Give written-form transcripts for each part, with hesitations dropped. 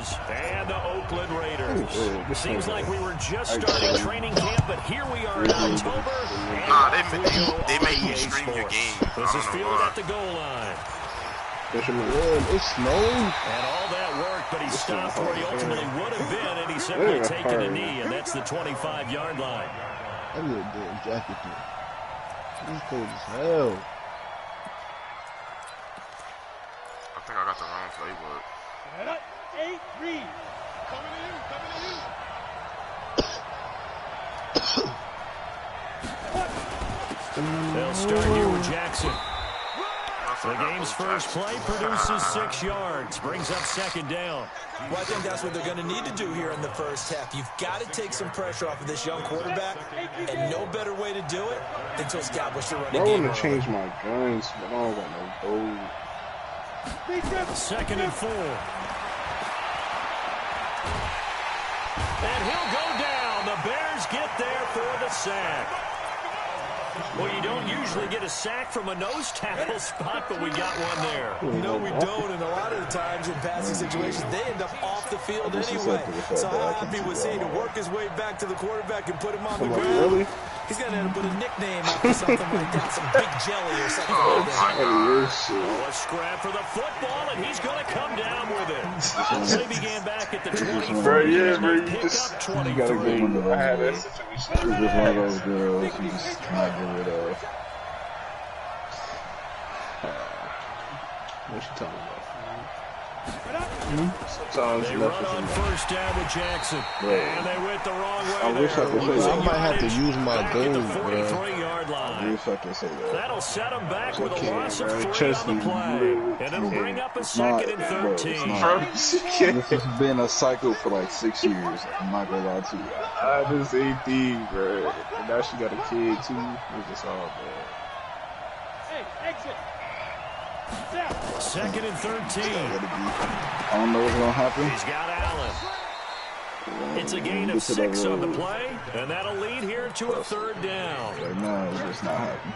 Bears and the Oakland Raiders. Seems like we were just starting training camp, but here we are in October. Nah, they make you stream your game. This is fielded at the goal line. It's snowing. And all that work, but he stopped where he ultimately would have been, and he simply taken a knee, and that's the 25-yard line. That little damn jacket thing. He's cold as hell. I think I got the wrong playbook. 8-3. Coming in. They'll start here with Jackson. The game's first play produces 6 yards, brings up second down. Well, I think that's what they're going to need to do here in the first half. You've got to take some pressure off of this young quarterback, and no better way to do it than to establish the running game. I want to change my guns, but I don't got no gold. 2nd and 4. And he'll go down. The Bears get there for the sack. Well, you don't usually get a sack from a nose tackle spot, but we got one there. No, we don't, and a lot of the times in passing situations, they end up off the field anyway. So how happy was he to work his way back to the quarterback and put him on the ground? Really? He's going to end up with a nickname after something like that, some big jelly or something like that. A scrap for the football, and he's going to come down with it. Play began back at the 24. Yeah, bro, you pick just up you gotta 23. go. I had that situation. It was just one of those girls you just cannot get rid of. What you talking about? Sometimes They run on first down with Jackson, and they went the wrong way. I wish I could say that. I might have to use my goal, bro. 43-yard I line. wish I could say that. That'll set them back with a Okay, loss of bro. 3 Trust on the me, play. you And it'll bring up a It's 2nd and bro, it's 13. not. This has been a cycle for like 6 years. I'm not gonna lie to you. I just ain't thing, bro. And now she got a kid too. It's just all bad. Hey, exit. 2nd and 13. I don't know what's gonna happen. He's got Allen. It's a gain of 6 on the play, and that'll lead here to a 3rd down. Right now, it's just not happening.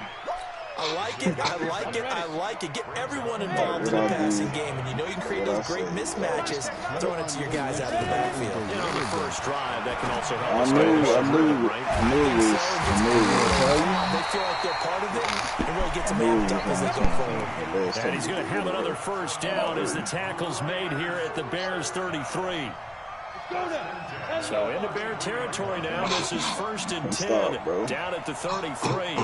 I like it, I like it, I like it. Get everyone involved in the passing game, and you know you can create those great mismatches throwing it to your guys out of the backfield. And on the first drive, that can also help I us. knew it was. They feel like they're part of it, and really get them amped up as they go forward. And he's going to have another first down as the tackle's made here at the Bears 33. So into Bear territory now. This is 1st and 10 down at the 33.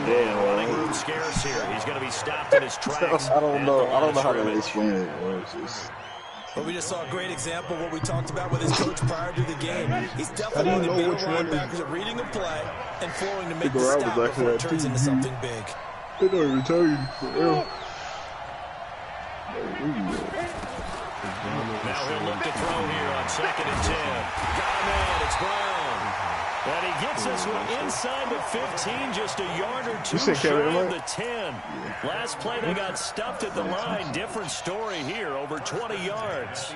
And running room scarce here. He's going to be stopped in his tracks. I don't know how to explain it. But we just saw a great example of what we talked about with his coach prior to the game. He's definitely know one which of the one linebackers of reading a play and flowing to make the stop before it turns into something big. They don't even tell you for real. Now he'll look to throw here on 2nd and 10. Got a man. It's Brown. And he gets this one inside the 15, just a yard or 2 shy of the 10. Last play, they got stuffed at the line. Different story here, over 20 yards.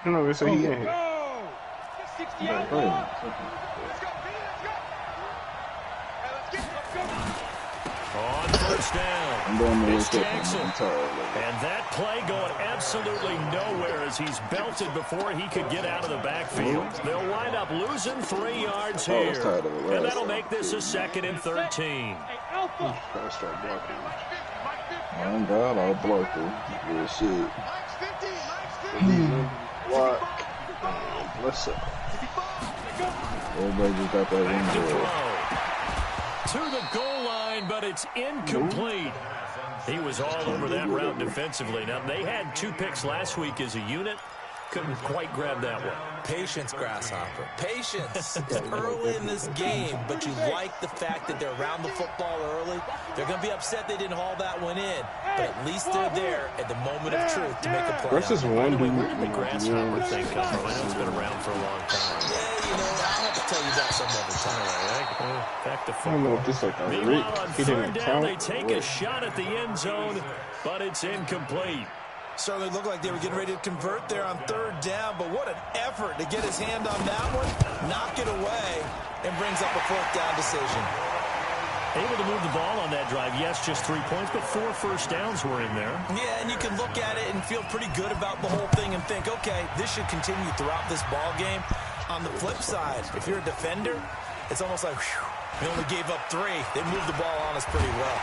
No, so he ain't. On first down, it's Jackson. And that play going absolutely nowhere as he's belted before he could get out of the backfield. They'll wind up losing 3 yards here. And that'll make this a 2nd and 13. Oh, God, I'll block him. Real shit. Block. Bless up. Everybody just got that window. To the goal line, but it's incomplete. He was all over that route defensively. Now, they had 2 picks last week as a unit. Couldn't quite grab that one. Patience, Grasshopper. Patience. It's early in this game, but you like the fact that they're around the football early. They're going to be upset they didn't haul that one in, but at least they're there at the moment of truth to make a play. Versus one dude. Where did the Grasshopper thing come from? I know it's been around for a long time. Yeah, you know, I'll have to tell you that some other time. Back to I don't know football. if this like a Meanwhile, on Rick. He 3rd didn't down, count. they take a shot at the end zone, but it's incomplete. Certainly looked like they were getting ready to convert there on 3rd down, but what an effort to get his hand on that one, knock it away, and brings up a 4th down decision. Able to move the ball on that drive. Yes, just 3 points, but 4 first downs were in there. Yeah, and you can look at it and feel pretty good about the whole thing and think, okay, this should continue throughout this ball game. On the flip side, if you're a defender, it's almost like, whew, they only gave up 3. They moved the ball on us pretty well.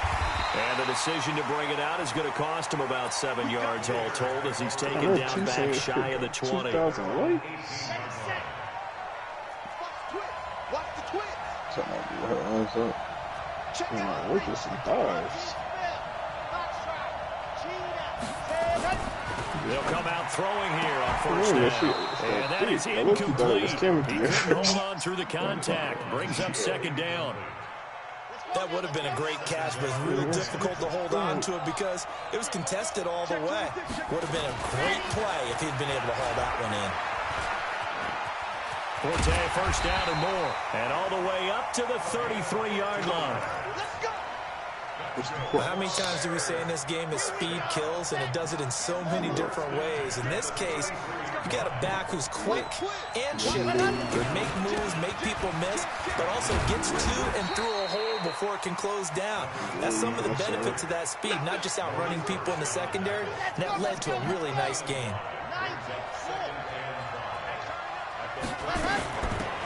And the decision to bring it out is going to cost him about 7 yards all told as he's taken down back shy of the 20. 2000 Look at some thighs. They'll come out throwing here on first down. And that is incomplete. He couldn't hold on through the contact. Brings up second down. That would have been a great catch, but it's really difficult to hold on to it because it was contested all the way. Would have been a great play if he'd been able to haul that one in. Forte, first down and more. And all the way up to the 33-yard line. Well, how many times do we say in this game that speed kills, and it does it in so many different ways? In this case, you got a back who's quick and shifty, can make moves, make people miss, but also gets to and through a hole before it can close down. That's some of the benefits of that speed, not just outrunning people in the secondary, and that led to a really nice game.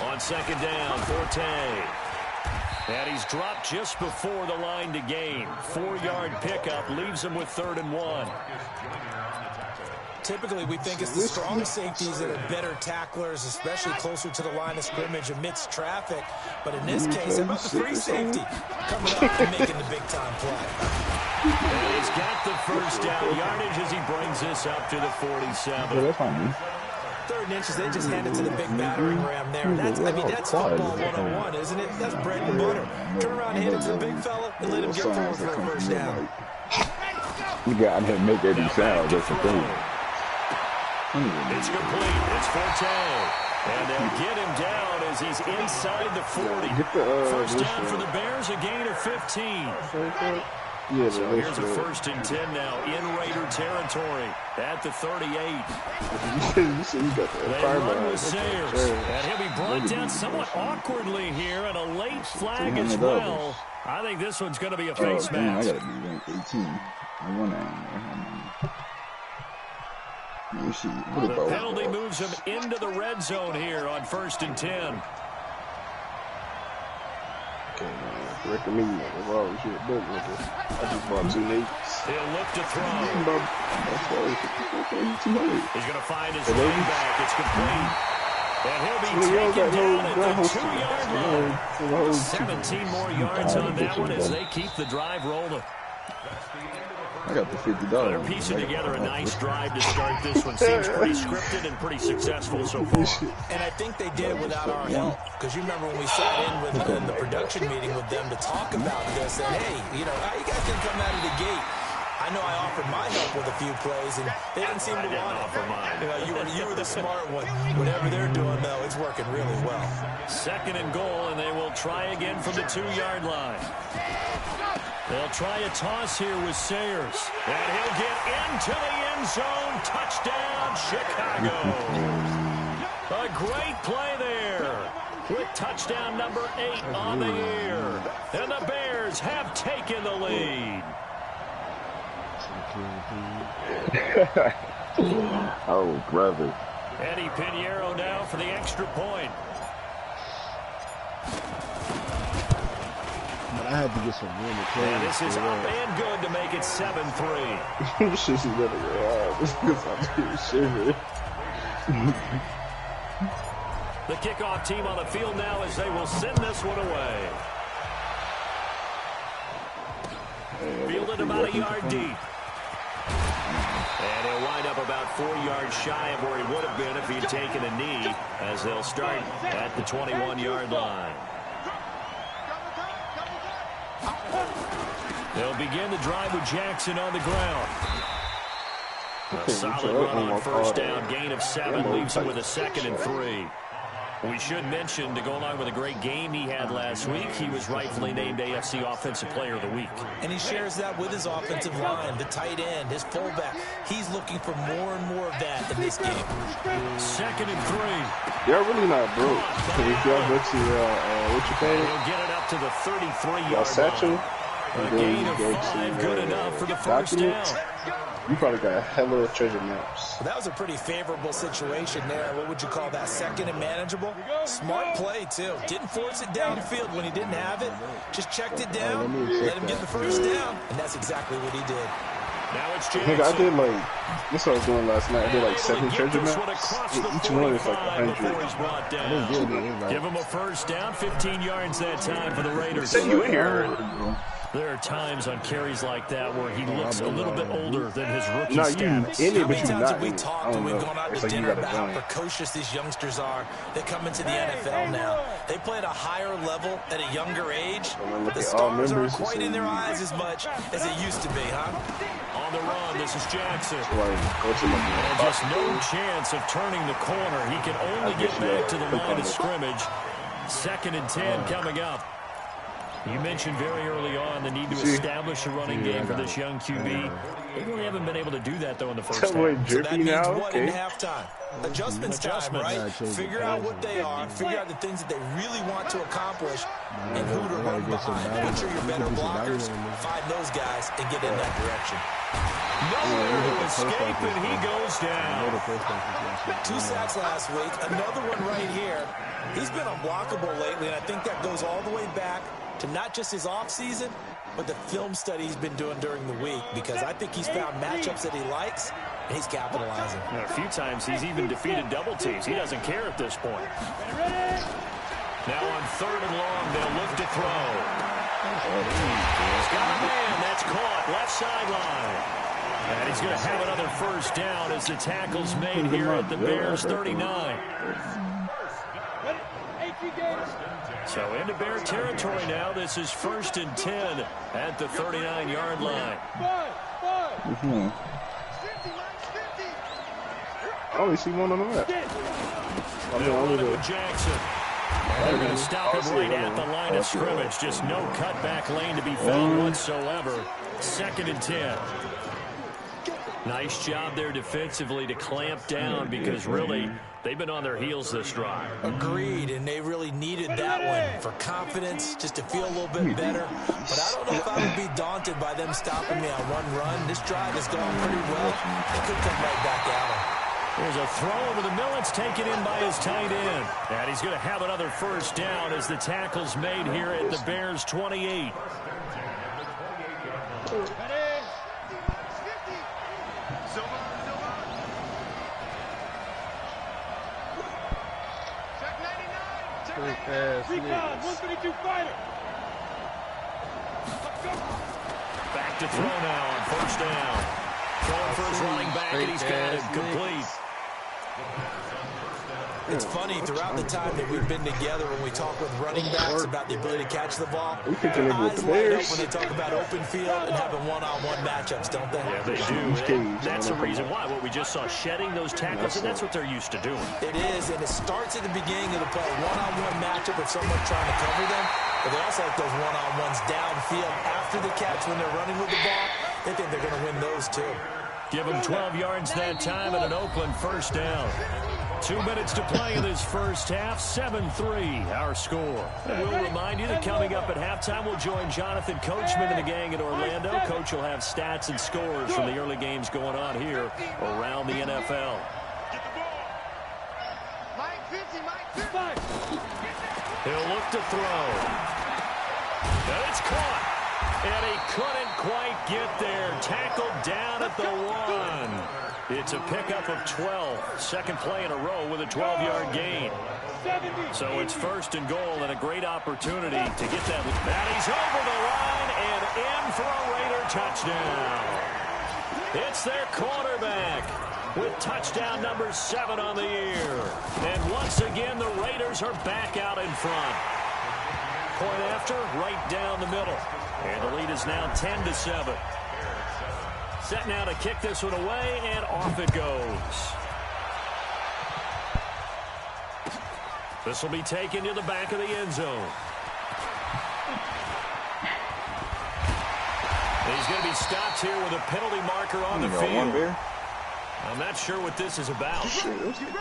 On second down, Forte. And he's dropped just before the line to gain. 4-yard pickup leaves him with 3rd and 1. Typically, we think it's the strong safeties that are better tacklers, especially closer to the line of scrimmage amidst traffic. But in this case, how about the free safety coming up and making the big-time play? And he's got the first down yardage as he brings this up to the 47. 3rd and inches, they just hand it to the big battering ram there. That's football 101, isn't it? That's bread and butter. Turn around, hand it to the big fella, and let him get forward for a first down. You got to make every sound. That's the thing. It's complete. It's Forte. And they'll get him down as he's inside the 40. First down for the Bears, a gain of 15. Yeah, so here's a 1st and 10 now in Raider territory at the 38. They run with Sayers, and he'll be brought down somewhat awkwardly here, and a late flag as well. I think this one's going to be a face mask. I got to be ranked 18. I want to. The penalty moves him into the red zone here on 1st and 10. Recommend me. As long as you're a big nigga. I just bought 2 niggas. He'll look to throw. He's going to find his running back. It's complete. And he'll be taken down at the 2-yard line. 17 more yards on that one as they keep the drive rolling. I got the $50. They're piecing together a nice drive to start this one. Seems pretty scripted and pretty successful so far. And I think they did without our help. Because you remember when we sat in with the production meeting with them to talk about this. And, hey, you know, how you guys didn't come out of the gate? I know I offered my help with a few plays, and they didn't seem to want it. You know, you were the smart one. Whatever they're doing, though, it's working really well. 2nd and goal, and they will try again from the 2-yard line. They'll try a toss here with Sayers. And he'll get into the end zone. Touchdown, Chicago. A great play there. With touchdown number 8 on the year. And the Bears have taken the lead. Oh, brother. Eddie Pinheiro now for the extra point. But I had to get some room to play. And this is up and good to make it 7-3. This is gonna go hard. This is shivering. The kickoff team on the field now as they will send this one away. Fielded about a yard deep. And he'll wind up about 4 yards shy of where he would have been if he'd taken a knee, as they'll start at the 21-yard line. They'll begin the drive with Jackson on the ground. A solid run on first down, gain of 7, leaves him with a 2nd and 3. We should mention, to go along with a great game he had last week, he was rightfully named AFC Offensive Player of the Week. And he shares that with his offensive line, the tight end, his fullback. He's looking for more and more of that in this game. 2nd and 3. Y'all really not broke. Because if y'all go to, what you call it? He'll get it up to the 33-yard Satchel. line. A gain of 5, good enough for the first down. You probably got a hella of treasure maps. Well, that was a pretty favorable situation there. What would you call that? 2nd and manageable? Smart play, too. Didn't force it downfield when he didn't have it. Just checked it down, let him get the first down, and that's exactly what he did. Now it's Jackson. I did like, this is what I was doing last night. I did like 7 treasure maps. Each one is like 100. Give him a first down, 15 yards that time for the Raiders. Say you in here. There are times on carries like that where he looks a little bit older than his rookie stats. How many times have we talked and we've gone out to dinner about how precocious these youngsters are? They come into the NFL now. They play at a higher level at a younger age. The stars aren't quite in their eyes as much as they used to be, huh? On the run, this is Jackson. And just no chance of turning the corner. He can only get back to the line of scrimmage. 2nd and 10 coming up. You mentioned very early on the need to establish a running game for this young QB. They really haven't been able to do that, though, in the first half. So that means what in halftime? Adjustments time, right? Figure out what they are. Figure out the things that they really want to accomplish and who to run behind. Make sure you're better blockers. Find those guys and get in that direction. Nowhere to escape, and he goes down. 2 sacks last week. Another one right here. He's been unblockable lately, and I think that goes all the way back to not just his offseason, but the film study he's been doing during the week, because I think he's found matchups that he likes, and he's capitalizing. And a few times he's even defeated double teams. He doesn't care at this point. Now on 3rd and long, they'll look to throw. He's got a man. That's caught. Left sideline. And he's going to have another first down as the tackle's made here at the Bears 39. So into Bear territory now. This is 1st and 10 at the 39-yard line. I only see one on the left. With Jackson. They're going to stop him right at the line of scrimmage. Just no cutback lane to be found whatsoever. 2nd and 10. Nice job there defensively to clamp down, because really they've been on their heels this drive. Agreed, and they really needed that one for confidence, just to feel a little bit better. But I don't know if I would be daunted by them stopping me on one run. This drive has gone pretty well. They could come right back at him. There's a throw over the middle. It's taken in by his tight end. And he's going to have another first down as the tackle's made here at the Bears 28. Back to throw now on first down. Throwing for his running back, and he's got it complete. It's funny, throughout the time that we've been together, when we talk with running backs about the ability to catch the ball, their eyes light up when they talk about open field and having one-on-one matchups, don't they? Yeah, they do. That's the reason why. What we just saw, shedding those tackles, and that's what they're used to doing. It is, and it starts at the beginning of the play. One-on-one matchup with someone trying to cover them, but they also like those one-on-ones downfield after the catch when they're running with the ball. They think they're going to win those, too. Give him 12 yards that time and an Oakland first down. 2 minutes to play in this first half. 7-3 our score. And we'll remind you that coming up at halftime, we'll join Jonathan Coachman and the gang in Orlando. Coach will have stats and scores from the early games going on here around the NFL. He'll look to throw. And it's caught. And he couldn't quite get there. Tackled down at the 1. It's a pickup of 12. Second play in a row with a 12-yard gain. So it's 1st and goal, and a great opportunity to get that. And he's over the line and in for a Raider touchdown. It's their quarterback with touchdown number 7 on the year. And once again, the Raiders are back out in front. Point after, right down the middle. And the lead is now 10-7. Set now to kick this one away, and off it goes. This will be taken to the back of the end zone. He's going to be stopped here with a penalty marker on the field. I'm not sure what this is about.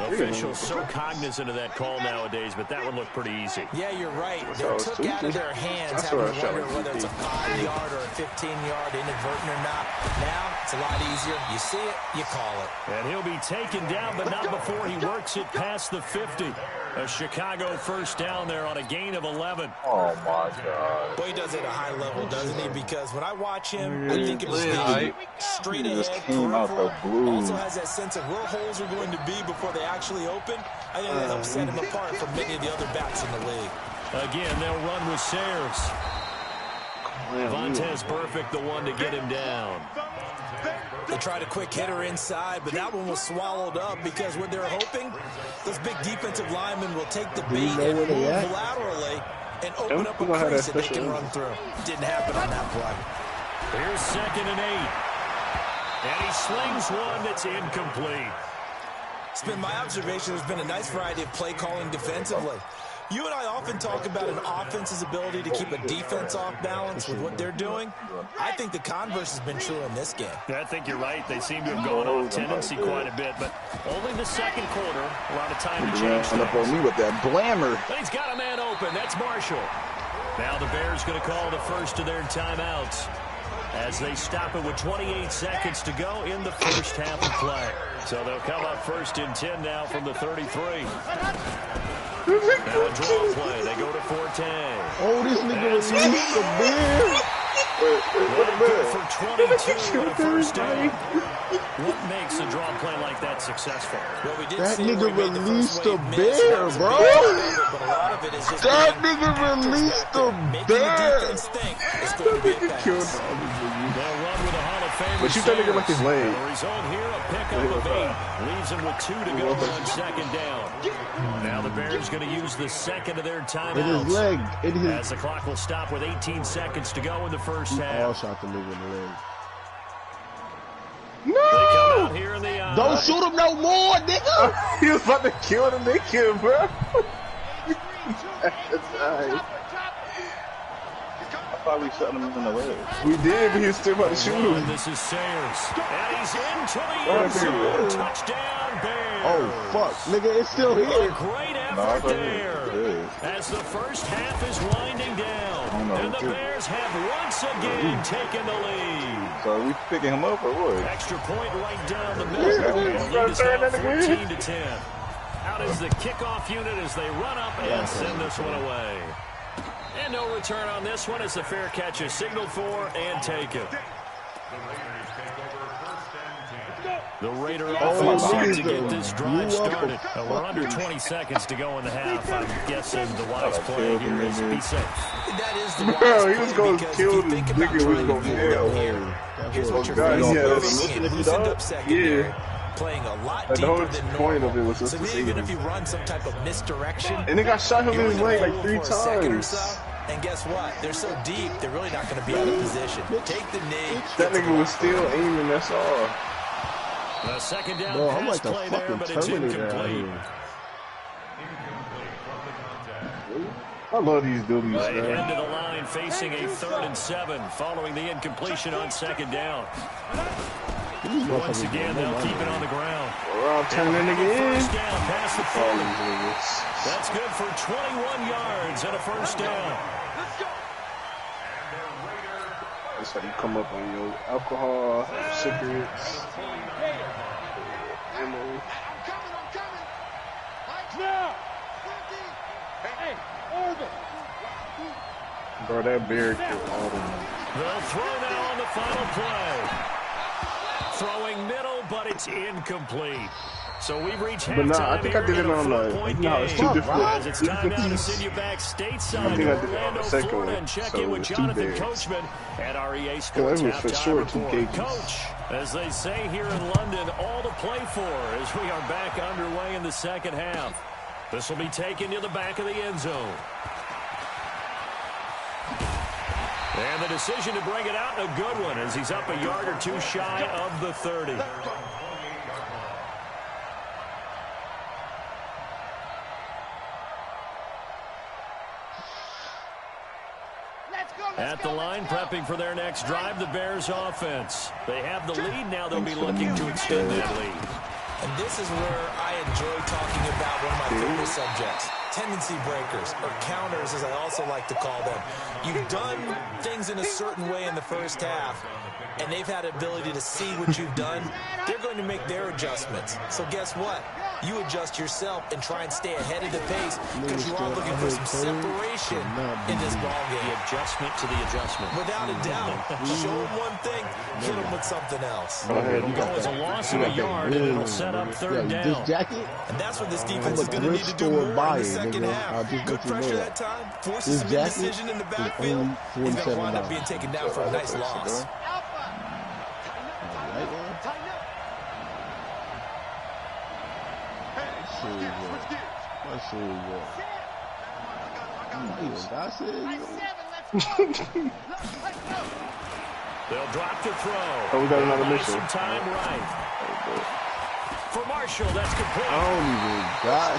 Officials so cognizant of that call nowadays, but that one looked pretty easy. Yeah, you're right. They took out of their hands, having to wonder whether it's a 5-yard or a 15-yard inadvertent or not. Now, it's a lot easier. You see it, you call it. And he'll be taken down, but not before he works it past the 50. A Chicago first down there on a gain of 11. Oh, my God. Boy, he does it at a high level, doesn't he? Because when I watch him, I think of his game straight ahead, peripheral. Also has that sense of where holes are going to be before they actually open. I think that helps set him apart from many of the other backs in the league. Again, they'll run with Sayers. Vontez Perfect, the one to get him down. They tried a quick hitter inside, but that one was swallowed up because what they're hoping, those big defensive linemen will take the beat and move laterally and open up a crease that they can run through. Didn't happen on that play. Here's 2nd and 8. And he slings one that's incomplete. It's been my observation there's been a nice variety of play calling defensively. You and I often talk about an offense's ability to keep a defense off balance with what they're doing. I think the converse has been true in this game. Yeah, I think you're right. They seem to have gone off tendency quite a bit, but only the second quarter. A lot of time to change things. Up on me with that blammer. But he's got a man open. That's Marshall. Now the Bears going to call the first of their timeouts as they stop it with 28 seconds to go in the first half of play. So they'll come up 1st and 10 now from the 33. Now a draw play. They go to Forte. Oh, this nigga was the beer. Good for 22 and a first down. What makes a draw play like that successful? Well, we did That see nigga released the bear, bro. That nigga released the bear. They'll run with a Hall of Famer. But you thought nigga like his leg. The result here, a pickup of 8. Leaves him with 2 to go on 2nd down. Now the Bears going to use the second of their timeouts. In his leg. As the clock will stop with 18 seconds to go in the first half. All shot the nigga in the leg. No! They come out here in the Don't shoot him no more, nigga! He was about to kill the nigga, bro. I thought we shot him in the leg. We did, but he was still about to shoot him. This is Sayers. And he's into the end zone. Touchdown, Bears. Oh, fuck. Nigga, it's still here. A great effort there. As the first half is winding down. And the Bears have once again taken the lead. So we picking him up or what? Extra point right down the middle. The lead is now 14 to 10. Out is the kickoff unit as they run up and send this one away. And no return on this one as the fair catch is signaled for and taken. The Raider offense set to get this drive started. We're under 20 seconds to go in the half. I'm guessing the wise play here is be safe. That is the wise play. He was going to kill the nigga who was going to kill him. Here's what you're facing. It loosened up secondary. Playing a lot deeper than normal. Of it was just so even if you run some type of misdirection, and they got shot him in his leg like 3 times. And guess what? They're so deep, they're really not going to be out of position. Take the knee. That nigga was still aiming, that's all. A second down pass play there, but it's incomplete. I love these dudes. They head to the line facing a 3rd and 7 following the incompletion on 2nd down. Once again, they'll keep it on the ground. We're all turning again. First down past the 40. That's good for 21 yards and a first down. That's how you come up on your alcohol, cigarettes, ammo. I'm coming. Hey, Orbit. Bro, that bear killed all of them. They'll throw now on the final play. Throwing middle, but it's incomplete. So we've reached halftime. But nah, I think I did it on it's 2 different. As it's time now to send you back stateside to Orlando, Florida, and check in with Jonathan Coachman at our EA Sports halftime report. Coach, as they say here in London, all to play for as we are back underway in the second half. This will be taken to the back of the end zone. And the decision to bring it out, a good one, as he's up a yard or 2 shy of the 30. at the line, prepping for their next drive, the Bears offense. They have the lead. Now they'll be looking to extend that lead. And this is where I enjoy talking about one of my favorite subjects, tendency breakers, or counters, as I also like to call them. You've done things in a certain way in the first half, and they've had the ability to see what you've done. They're going to make their adjustments. So guess what? You adjust yourself and try and stay ahead of the pace because you are looking for some separation in this ballgame. The adjustment to the adjustment. Without a doubt. Show them one thing, hit them with something else. It'll go as a loss of a yard, and it'll set up third down. This jacket? And that's what this defense is going to need to do more in the second half. Good pressure that time, forces some indecision in the backfield. He's going to wind up being taken down for a nice loss. They'll drop to throw. Oh, we got another mission. Some time right. For Marshall, that's complete. I don't even got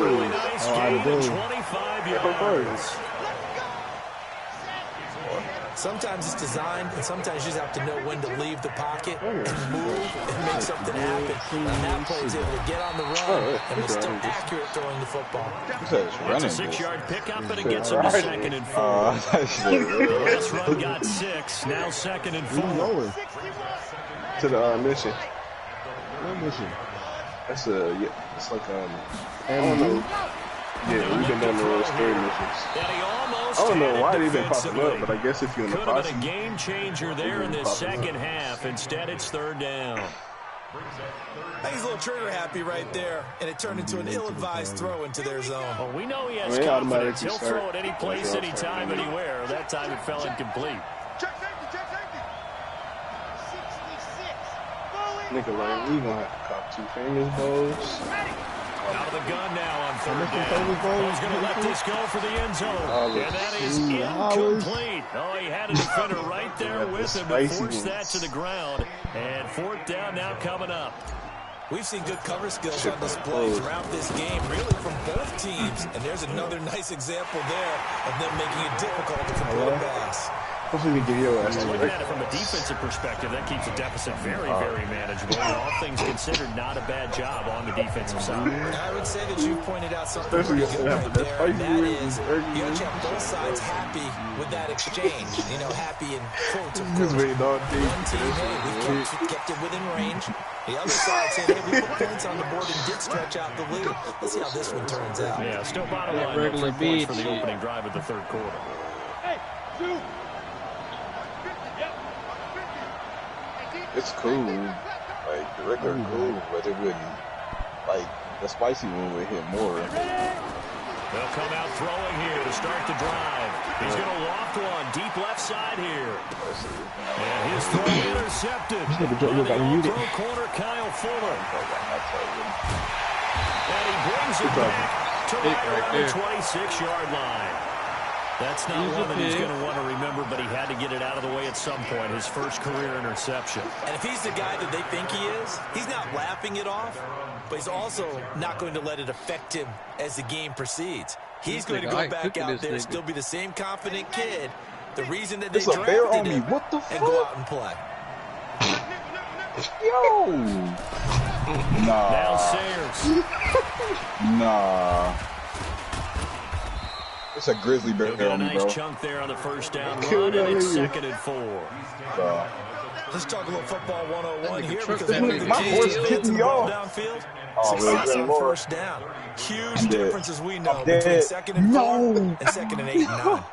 Really nice gain of 25 yards. Sometimes it's designed, and sometimes you just have to know when to leave the pocket and move and make something happen. And that play is able to get on the run and was still accurate throwing the football. It's a 6-yard pickup, and it gets him to 2nd and 4. The last run got 6, now 2nd and 4. To the mission. What mission? That's it's like I don't know. Yeah, we've been doing those 3 missions. I don't know why they've been popping up, but I guess if you're in the posse. Could have been a game changer there in this second half. Instead, it's 3rd down. I think he's a little trigger happy right there, and it turned into an ill-advised throw into their zone. Well, we know he has confidence. He'll throw it any place, anytime, anywhere. That time it fell incomplete. Nigga, like, we gonna have to cop 2 famous balls. Out of the gun now on 3rd down. He's going to let this go for the end zone. And that is incomplete. Oh, he had a defender right there with him to force that to the ground. And 4th down now coming up. We've seen good cover skills on display throughout this game, really from both teams. And there's another nice example there of them making it difficult to complete a pass. Hopefully we give you a looking at it from a defensive perspective, that keeps the deficit very, very manageable. And all things considered, not a bad job on the defensive side. I would say that you've pointed out something pretty good right there, and that is you have to have both sides happy with that exchange. You know, happy in quotes, of course. One team, hey, we kept it within range. The other side said, hey, we put points on the board and did stretch out the lead. Let's see how this one turns out. Yeah, still bottom line, 3 points for the opening drive of the 3rd quarter. Hey, shoot! It's cool, like the regular cool, but it wouldn't, like the spicy one would hit more. They'll come out throwing here to start the drive. He's going to loft one deep left side here. And his throw intercepted. Pro corner Kyle Fuller. And he brings it back to right around the 26-yard line. That's not one that he's going to want to remember, but he had to get it out of the way at some point, his first career interception. And if he's the guy that they think he is, he's not laughing it off, but he's also not going to let it affect him as the game proceeds. He's going to go back out there, still be the same confident kid, the reason that they drafted him, what the fuck? And go out and play. Yo! Nah. Now Sayers. Nah. It's a grizzly bear on me, bro. Nice chunk there on the 1st down run, and it's 2nd and 4. Let's talk a little football 101 here because my horse kicked me off. Downfield. Oh, success on 1st down. Huge difference, as we know, between 2nd and 4 and 2nd and 8 and 9.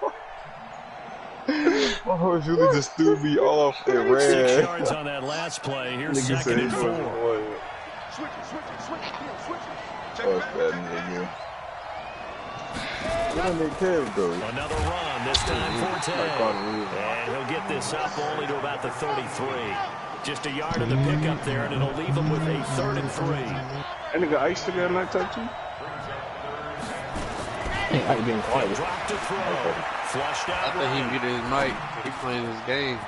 My horse really just threw me off and ran. 6 yards on that last play. Here's 2nd and 4. Switch it. Oh, it's bad nigga. Another run, this time for 10. And he'll get this up only to about the 33. Just a yard of the pickup there, and it'll leave him with a 3rd and 3. And nigga Ice took that night touch too? Hey, I been quiet. Dropped to throw. Flushed out. I think he muted his mic. He's playing his game.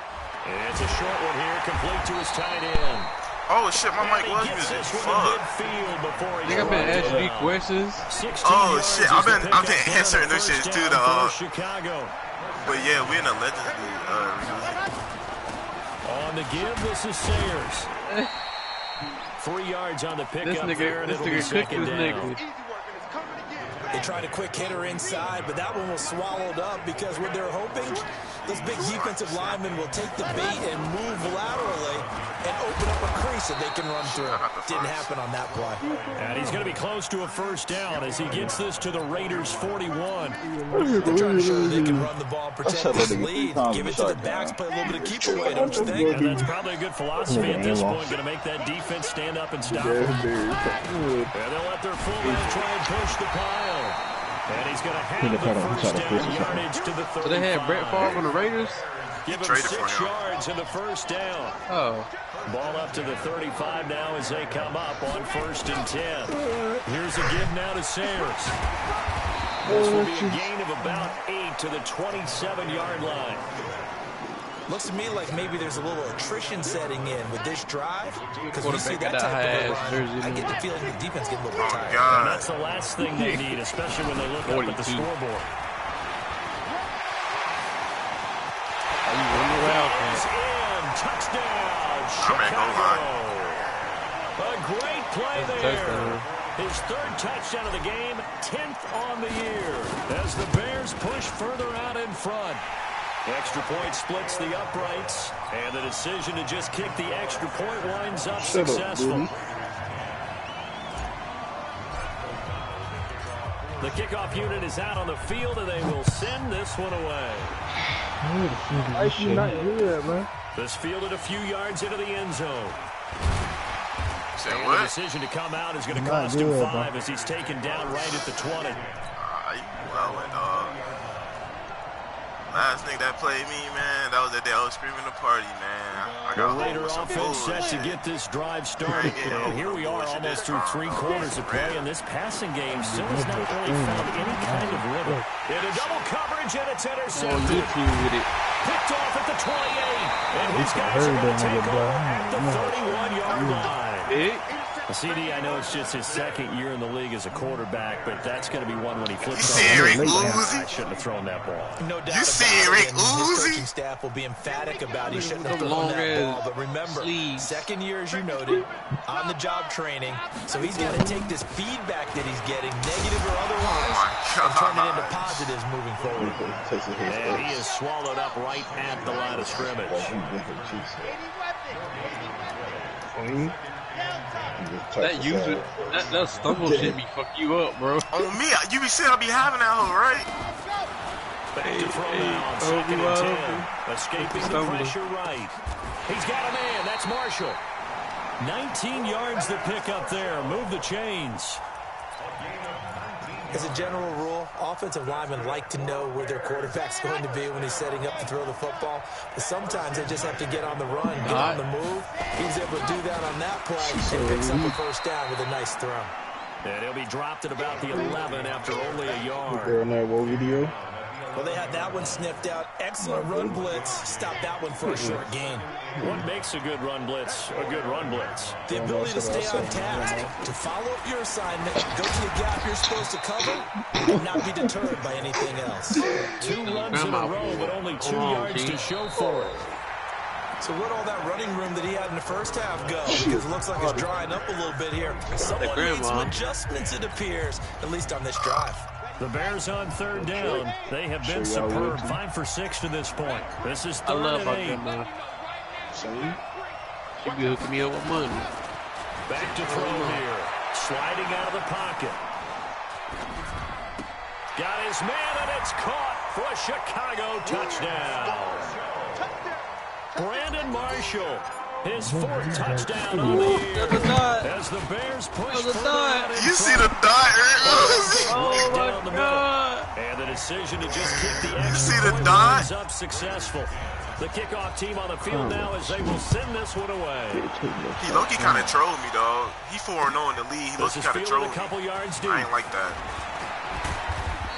And it's a short one here, complete to his tight end. Oh shit, my mic was muted. Fuck. I think I've been asking you questions. Oh shit, I've been answering those shit too. But yeah, we're in a Legends League. On the give, this is Sayers. 3 yards on the pickup there, and it'll be second down. They tried a quick hitter inside, but that one was swallowed up because what they're hoping, those big defensive linemen will take the bait and move laterally and open up a crease that they can run through. Didn't happen on that play. And he's going to be close to a first down as he gets this to the Raiders' 41. They're trying to show that they can run the ball, protect this lead, give it to the backs, play a little bit of keep away, don't you think? And that's probably a good philosophy at this point, going to make that defense stand up and stop him. And they'll let their fullback try and push the pile. And he's going to have the first down yardage to the 35. So they had Brett Favre on the Raiders? Give him 6 yards in the first down. Oh. Ball up to the 35 now as they come up on 1st and 10. Here's a give now to Sayers. This will be a gain of about 8 to the 27-yard line. Looks to me like maybe there's a little attrition setting in with this drive. Because we see that type of a run, I get the feeling the defense getting a little bit tired. And that's the last thing they need, especially when they look up at the scoreboard. Touchdown, Chicago. A great play there. His 3rd touchdown of the game, 10th on the year, as the Bears push further out in front. Extra point splits the uprights, and the decision to just kick the extra point winds up successful. The kickoff unit is out on the field, and they will send this one away. Not good, man. This fielded a few yards into the end zone. And the decision to come out is going to cost him 5 as he's taken down right at the 20. Last nigga that played me, man, that was the day I was screaming the party, man. I got the Raider offense set to get this drive started. And here we are almost through 3 quarters of play, and this passing game still has not really found any kind of rhythm. Into double coverage, and it's intercepted. Picked off at the 28. And these guys are going to take over at the 31-yard line. CD, I know it's just his 2nd year in the league as a quarterback, but that's going to be one when he flips on. I shouldn't have thrown that ball. No doubt. You see Rick Uzi? His coaching staff will be emphatic about he shouldn't have thrown that ball. But remember, 2nd year, as you noted, on the job training. So he's got to take this feedback that he's getting, negative or otherwise, and turn it into positives moving forward. And he is swallowed up right at the line of scrimmage. That stumble shit be fuck you up, bro. On me, you be saying I be having that hoe, right? Back to throw now on 2nd and 10. Escaping the pressure right. He's got a man. That's Marshall. 19 yards to pick up there. Move the chains. As a general rule, offensive linemen like to know where their quarterback's going to be when he's setting up to throw the football. But sometimes they just have to get on the run, get on the move. He was able to do that on that play and picks up a first down with a nice throw. And he'll be dropped at about the 11 after only a yard. On that video. Well, they had that one sniffed out. Excellent run blitz. Stop that one for a short gain. What makes a good run blitz a good run blitz? The ability to stay on task, to follow up your assignment, go to the gap you're supposed to cover, and not be deterred by anything else. 2 runs in a row, but only 2 yards to show for it. So where'd all that running room that he had in the first half go? Because it looks like it's drying up a little bit here. Someone made some adjustments, it appears, at least on this drive. The Bears on 3rd down. They have been superb. 5 for 6 to this point. This is 3rd and 8. You be hooking me up with money. Back to throw here. Sliding out of the pocket. Got his man, and it's caught for a Chicago touchdown. Brandon Marshall. His 4th touchdown on the year. As the Bears push further out in You see the dot, oh down the middle. And the decision to just kick the extra point is up successful. The kickoff team on the field now as they will send this one away. He low-key kind of trolled me, dog. He 4-0 in the league. He low-key kind of trolled me. A couple yards deep. I ain't like that.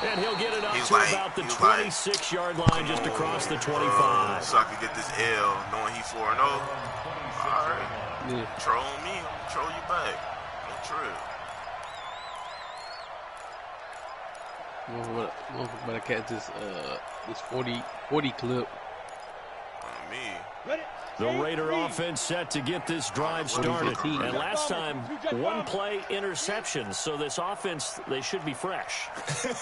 And he'll get it up to about the 26-yard line just across the 25. So I can get this L knowing he 4-0. All right. Troll me. Troll you back. Don't trip. Motherfucker better catch this 40 clip. Me. Ready? The Raider offense set to get this drive started. And last time, one play interception. So this offense, they should be fresh.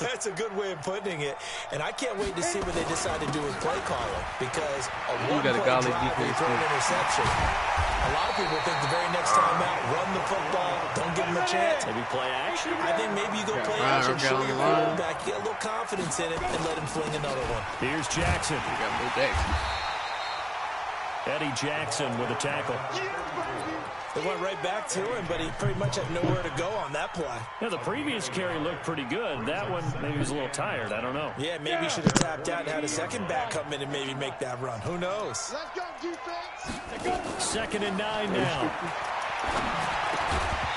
That's a good way of putting it. And I can't wait to see what they decide to do with play calling. Because a one-play drive will throw an interception. A lot of people think the very next time out, run the football, don't give them a chance. Maybe play action? I think maybe you go play action, show your quarterback, get a little confidence in it, and let him fling another one. Here's Jackson. We got Bo Jackson. Eddie Jackson with a tackle. They went right back to him, but he pretty much had nowhere to go on that play. Yeah, the previous carry looked pretty good. That one, maybe he was a little tired. I don't know. Yeah, maybe he should have tapped out and had a second back come in and maybe make that run. Who knows? Let's go, defense. 2nd and 9 now.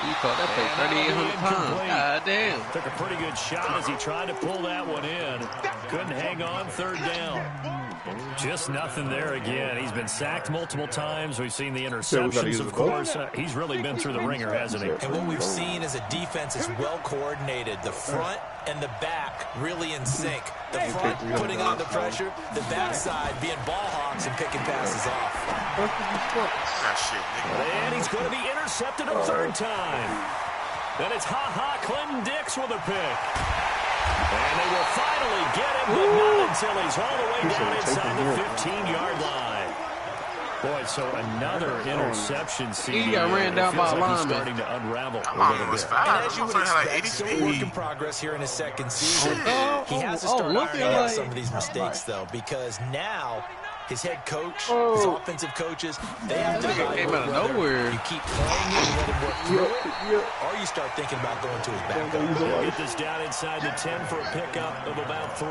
You caught that play 3,800 pounds. God damn. Took a pretty good shot as he tried to pull that one in. Couldn't hang on 3rd down. Just nothing there again. He's been sacked multiple times. We've seen the interceptions, of course. He's really been through the ringer, hasn't he? And what we've seen is a defense is well coordinated. The front and the back really in sync. The front putting on the pressure, the backside being ball hawks and picking passes off. That shit, nigga. And he's going to be intercepted a 3rd time. Then it's Clinton Dix with a pick. And they will finally get him, but not until he's all the way down inside the 15-yard line. Boy, so another interception scene. He got ran down by a lineman. Starting to unravel a My little mom was bit. fast. And as you would expect, still a work in progress here in his second season. He has to start ironing out some of these mistakes, though, because now his head coach, his offensive coaches, they have to came out of nowhere. You keep playing it and let him work through it, or you start thinking about going to his backup. He'll get this down inside the 10 for a pickup of about 3.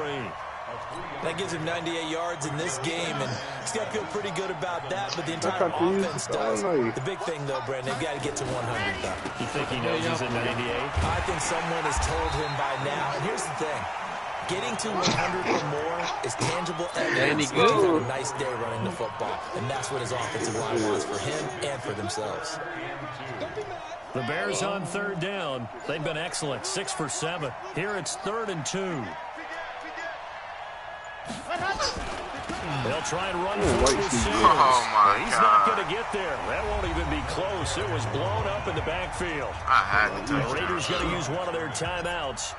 That gives him 98 yards in this game, and he's got to feel pretty good about that, but the entire offense does. The big thing, though, Brandon, they've got to get to 100, though. You think he knows he's at 98? I think someone has told him by now, and here's the thing. Getting to 100 or more is tangible evidence that he's had a nice day running the football, and that's what his offensive line wants for him and for themselves. The Bears on 3rd down. They've been excellent, 6 for 7. Here it's 3rd and 2. They'll try and run for with Sears. Oh, my He's God. not going to get there. That won't even be close. It was blown up in the backfield. I had to The touch Raiders that. going to use one of their timeouts.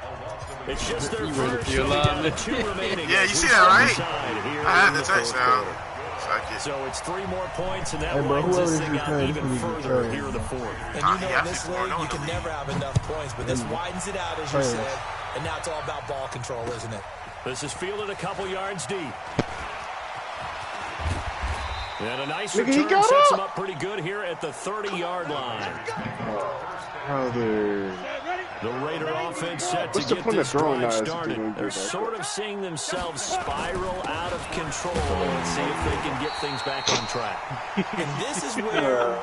It's just their You ready first. for your They'll be down to line? 2 remaining. Yeah, as you we see that, step right? inside here I had in the the fourth touchdown. quarter. Fuck it. So it's 3 more points, and that Hey, bro, winds this whoever's thing out playing even for you, further sorry. here in the 4th. And Nah, you know, yeah, in this people league, know you the can league. never have enough points, but this widens it out, as you said, and now it's all about ball control, isn't it? This is fielded a couple yards deep. And a nice Nigga, he return got sets up. him up pretty good here at the 30-yard line. Brother. The Raider offense set to What's the get point this of throwing drive knives if started. they don't They're do that? sort of seeing themselves spiral out of control and see if they can get things back on track. And this is where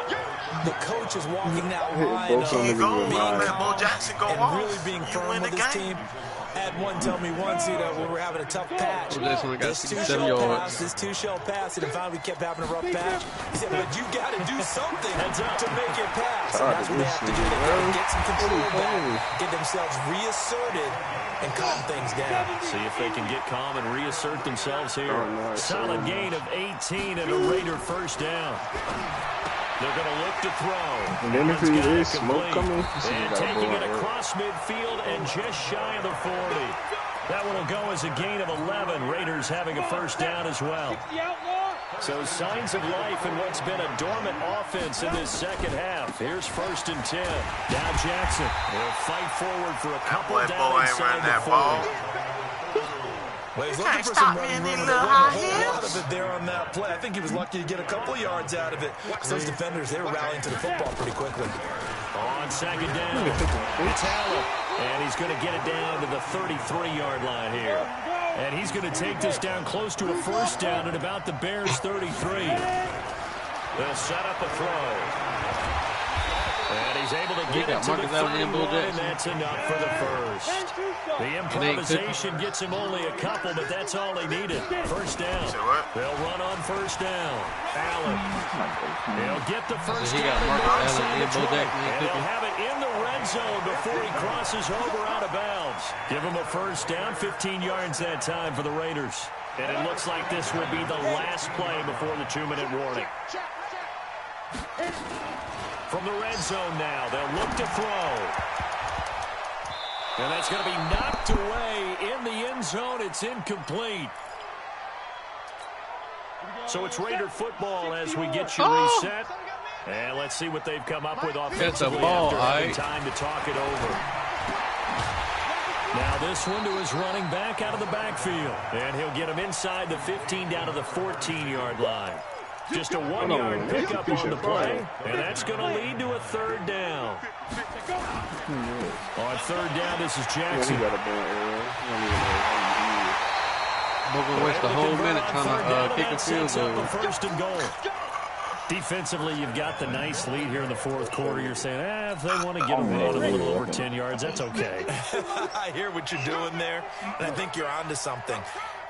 the coach is walking that line both of of them being niggas were calm lying. Let Bo Jackson go and off. really being You firm win with the his game. team. I had one tell me once, when we were having a tough patch. Bo Jackson only got This 67 two-shell yards. pass, this two-shell pass, and finally we kept having a rough patch. He said, but you got to do something to make it pass. And that's what they have to do. They got to get some control back, get themselves reasserted, and calm things down. See if they can get calm and reassert themselves here. Solid gain of 18 and a Raider first down. They're going to look to throw. And then if One's got there it is smoke complete. coming, And taking it across midfield and just shy of the 40. That one will go as a gain of 11. Raiders having a first down as well. So signs of life in what's been a dormant offense in this second half. Here's 1st and 10. Now Jackson will fight forward for a couple Boy, down Bo ain't inside running the that 40. ball. Well, he's You looking can't for stop some me running in room, these and little there high wasn't a whole lot heels. of it there on that play. I think he was lucky to get a couple of yards out of it. Those defenders, they were rallying to the football pretty quickly. On 2nd down, it's Allen, and he's going to get it down to the 33-yard line here. And he's going to take this down close to a first down at about the Bears' 33. They'll set up a throw. And he's able to get it to the 31, and that's enough for the first. The improvisation gets him only a couple, but that's all he needed. First down. They'll run on first down. Allen. He'll get the first down. And they'll have it in the red zone before he crosses over out of bounds. Give him a first down, 15 yards that time for the Raiders. And it looks like this will be the last play before the 2-minute warning. From the red zone now, they'll look to throw. And that's going to be knocked away in the end zone. It's incomplete. So it's Raider football as we get you reset. And let's see what they've come up with offensively after having time to talk it over. Now this one to his running back out of the backfield. And he'll get him inside the 15 down to the 14-yard line. Just a 1-yard pickup on the play, and that's going to lead to a third down. On third down, this is Jackson. We're going to waste the whole minute trying to kick a field goal. First and goal. Defensively, you've got the nice lead here in the fourth quarter. You're saying, if they want to get them out a little over 10 yards, that's okay. I hear what you're doing there, and I think you're onto something.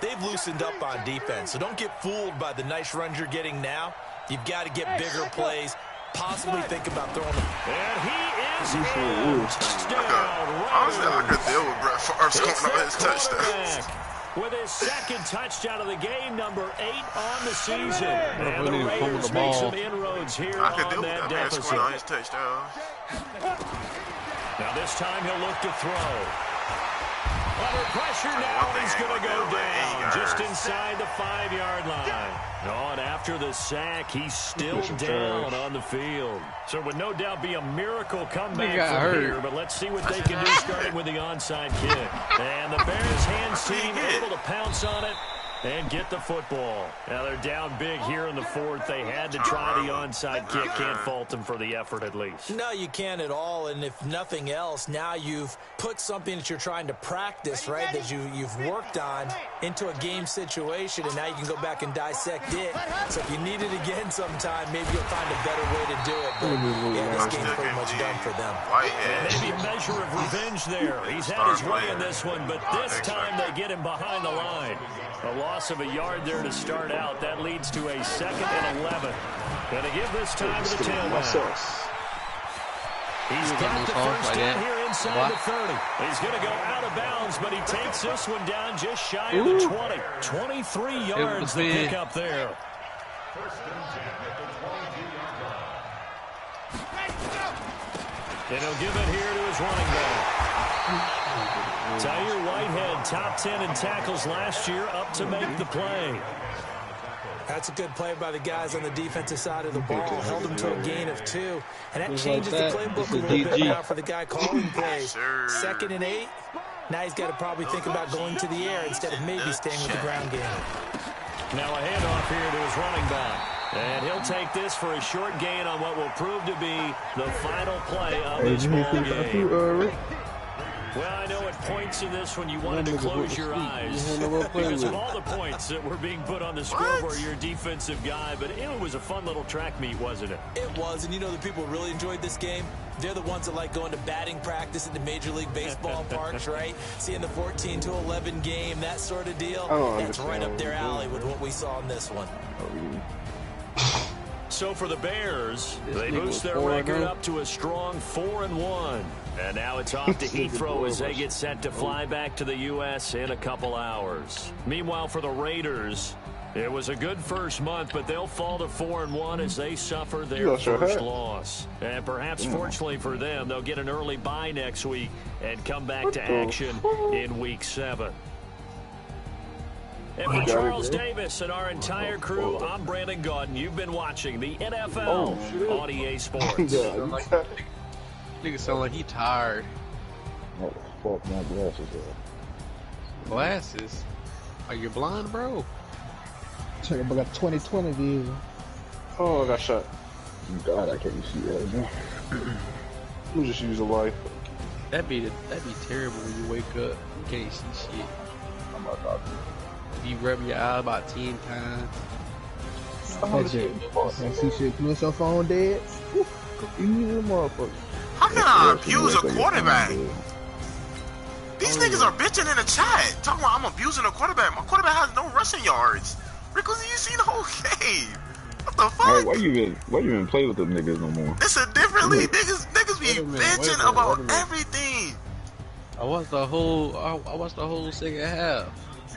They've loosened up on defense, so don't get fooled by the nice runs you're getting now. You've got to get bigger plays, possibly think about throwing them. And he is in. Touchdown. Honestly, I could deal with Brett Favre scoring out his touchdowns. With his second touchdown of the game, number 8 on the season. And the Raiders make some inroads here on that deficit. On his touchdown. Now this time he'll look to throw. Under pressure now, he's going to go down just inside the 5-yard line. And after the sack, he's still down on the field. So it would no doubt be a miracle comeback from here, but let's see what they can do starting with the onside kick. And the Bears hands team able to pounce on it and get the football. Now they're down big here in the fourth. They had to try the onside kick. Can't fault them for the effort at least. No, you can't at all. And if nothing else, now you've put something that you're trying to practice, right, that you've worked on into a game situation, and now you can go back and dissect it. So if you need it again sometime, maybe you'll find a better way to do it. But yeah, this game's pretty much done for them. And maybe a measure of revenge there. He's had his way in this one, but this time they get him behind the line. A loss of a yard there to start out. That leads to a 2nd and 11. Going to give this time to the tailback. He's got the first down here inside the 30. He's going to go out of bounds, but he takes this one down just shy of the 20. 23 yards to pick up there. And he'll give it here to his running back. Tyler Whitehead, top 10 in tackles last year, up to make the play. That's a good play by the guys on the defensive side of the ball. Held them to a gain of 2. And that changes the playbook a little bit now for the guy calling plays. 2nd and 8. Now he's got to probably think about going to the air instead of maybe staying with the ground game. Now a handoff here to his running back. And he'll take this for a short gain on what will prove to be the final play of this ball game. Well, I know at points in this one you wanted to close your eyes because of all the points that were being put on the scoreboard. You're a defensive guy, but it was a fun little track meet, wasn't it? It was, and you know the people really enjoyed this game? They're the ones that like going to batting practice at the Major League Baseball parks, right? Seeing the 14-11 game, that sort of deal. That's right up their alley with what we saw in this one. So for the Bears, they boost their record up to a strong 4-1. And now it's off to Heathrow as they get set to fly back to the U.S. in a couple hours. Meanwhile, for the Raiders, it was a good first month, but they'll fall to 4-1 as they suffer their first loss. And perhaps fortunately for them, they'll get an early bye next week and come back to action in Week 7. And for Charles Davis and our entire crew, I'm Brandon Gaudin. You've been watching the NFL on EA Sports. Nigga sound like he tired. Oh, fuck, my glasses are. Glasses? Are you blind, bro? Check out, I got 2020 vision. Oh, I got shot. God, I can't see that now. We'll just use a light. That'd be terrible when you wake up. You can't see shit. I'm not talking. You rub your eye about 10 times. That's it. Can't see shit. You want your phone dead? Easy motherfucker. How can I abuse a quarterback? These niggas are bitching in the chat. Talking about I'm abusing a quarterback. My quarterback has no rushing yards. Rickles, you seen the whole game. What the fuck? Hey, why you even play with them niggas no more? It's a different league. Niggas be bitching about everything. I watched the whole second half.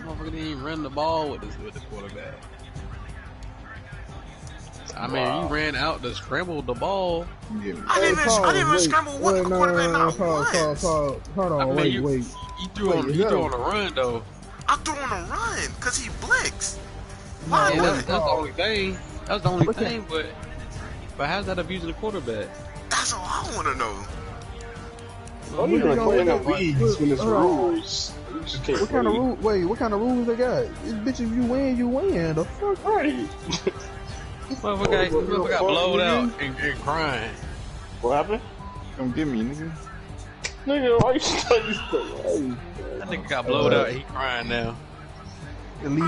Motherfucker didn't even run the ball with the quarterback. I mean, you ran out to scramble the ball. Yeah. I didn't even scramble with the quarterback not once. Hold on, wait. You threw on a run, though. I threw on a run, because he blitzed. Why? That's the only thing. That's the only thing, but how's that abusing the quarterback? That's all I want to know. Well, you don't play in the leagues when it's rules. What kind of rules? Wait, what kind of rules they got? This bitch, if you win. The fuck? Right. Motherfucker got blowed out and crying. What happened? Come get me, nigga. Nigga, why you studying? That nigga got blowed out and he crying now.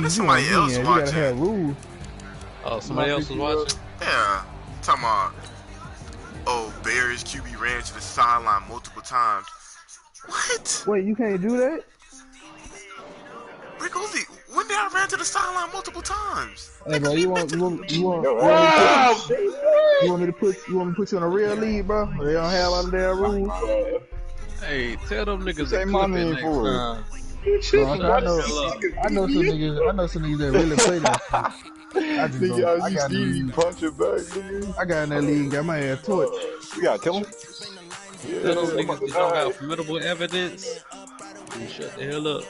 Somebody else watching. You gotta have rules. Oh, somebody else was watching? Yeah. Talking about, Bears QB ran to the sideline multiple times. What? Wait, you can't do that? Rick Uzi, when did I ran to the sideline multiple times? Hey, bro, you want me to put you in a real league, bro? They don't have all their rules. Hey, tell them niggas say my name for it. I know some niggas that really play that. I got in that league, got my ass torched. You gotta kill him? Yeah, tell them niggas don't have formidable evidence. You shut the hell up.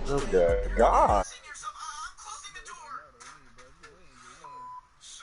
Oh, God.